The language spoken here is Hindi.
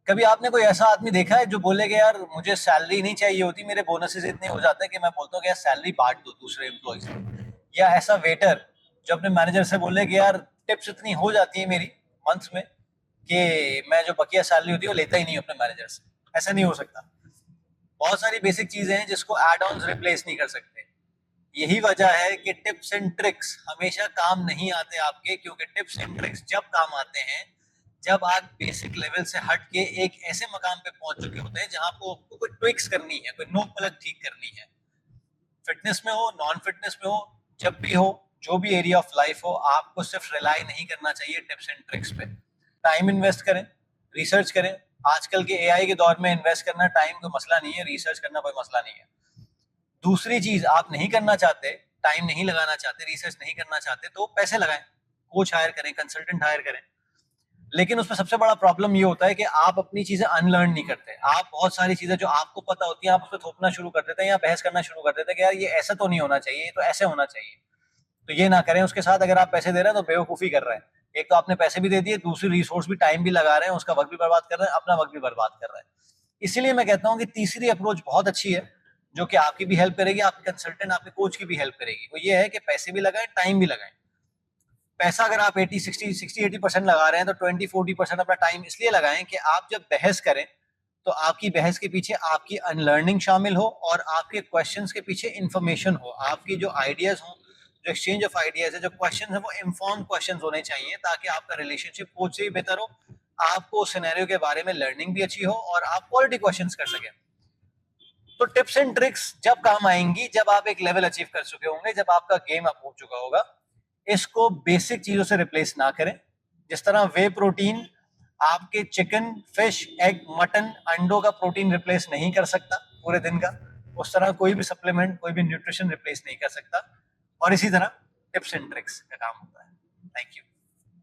कभी आपने कोई ऐसा आदमी देखा है जो बोले कि यार मुझे सैलरी नहीं चाहिए होती, मेरे बोनसेस इतने हो जाते हैं कि मैं बोलता हूँ कि यार सैलरी बांट दो दूसरे एम्प्लॉइज में। या ऐसा वेटर जो अपने मैनेजर से बोले कि यार टिप्स इतनी हो जाती है मेरी मंथ में कि मैं जो बकिया सैलरी होती है वो लेता ही नहीं अपने मैनेजर से। ऐसा नहीं हो सकता। बहुत सारी बेसिक चीजें हैं जिसको एड ऑन्स रिप्लेस नहीं कर सकते। यही वजह है कि टिप्स एंड ट्रिक्स हमेशा काम नहीं आते आपके, क्योंकि टिप्स एंड ट्रिक्स जब काम आते हैं जब आप बेसिक लेवल से हट के एक ऐसे मकाम पे पहुंच चुके होते हैं जहां आपको कोई ट्विक्स करनी है, कोई नोक पलक ठीक करनी है। फिटनेस में हो, नॉन फिटनेस में हो, जब भी हो, जो भी एरिया ऑफ लाइफ हो, आपको सिर्फ रिलाई नहीं करना चाहिए टिप्स एंड ट्रिक्स पे। टाइम इन्वेस्ट करें, रिसर्च करें। आजकल के एआई के दौर में इन्वेस्ट करना टाइम कोई मसला नहीं है, रिसर्च करना कोई मसला नहीं है। दूसरी चीज, आप नहीं करना चाहते, टाइम नहीं लगाना चाहते, रिसर्च नहीं करना चाहते, तो पैसे लगाएं, कोच हायर करें, कंसल्टेंट हायर करें। लेकिन उसमें सबसे बड़ा प्रॉब्लम ये होता है कि आप अपनी चीजें अनलर्न नहीं करते। आप बहुत सारी चीजें जो आपको पता होती है आप उस पर थोपना शुरू कर देते हैं या बहस करना शुरू कर देते हैं कि यार ये ऐसा तो नहीं होना चाहिए, ये तो ऐसे होना चाहिए। तो ये ना करें। उसके साथ अगर आप पैसे दे रहे हैं तो बेवकूफी कर रहे हैं। एक तो आपने पैसे भी दे दिए, दूसरी रिसोर्स भी, टाइम भी लगा रहे हैं, उसका वक्त भी बर्बाद कर रहे हैं, अपना वक्त भी बर्बाद कर रहे हैं। इसीलिए मैं कहता हूँ कि तीसरी अप्रोच बहुत अच्छी है, जो कि आपकी भी हेल्प करेगी, आपके कंसल्टेंट, आपके कोच की भी हेल्प करेगी। वो ये है कि पैसे भी लगाएं, टाइम भी लगाएं। पैसा अगर आप 80 60 60 80% लगा रहे हैं तो 20 40% अपना टाइम इसलिए लगाएं कि आप जब बहस करें तो आपकी बहस के पीछे आपकी अनलर्निंग शामिल हो और आपके क्वेश्चंस के पीछे इंफॉर्मेशन हो। आपकी जो आइडियाज हो, जो एक्सचेंज ऑफ आइडियाज है, जो क्वेश्चन है, वो इन्फॉर्म क्वेश्चन होने चाहिए, ताकि आपका रिलेशनशिप कोच से भी बेहतर हो, आपको सिनेरियो के बारे में लर्निंग भी अच्छी हो और आप क्वालिटी क्वेश्चंस कर सकें। तो टिप्स एंड ट्रिक्स जब काम आएंगी जब आप एक लेवल अचीव कर चुके होंगे, जब आपका गेम अप हो चुका होगा। इसको बेसिक चीजों से रिप्लेस ना करें। जिस तरह वे प्रोटीन आपके चिकन, फिश, एग, मटन, अंडों का प्रोटीन रिप्लेस नहीं कर सकता पूरे दिन का, उस तरह कोई भी सप्लीमेंट, कोई भी न्यूट्रिशन रिप्लेस नहीं कर सकता। और इसी तरह टिप्स एंड ट्रिक्स का काम होता है। Thank you.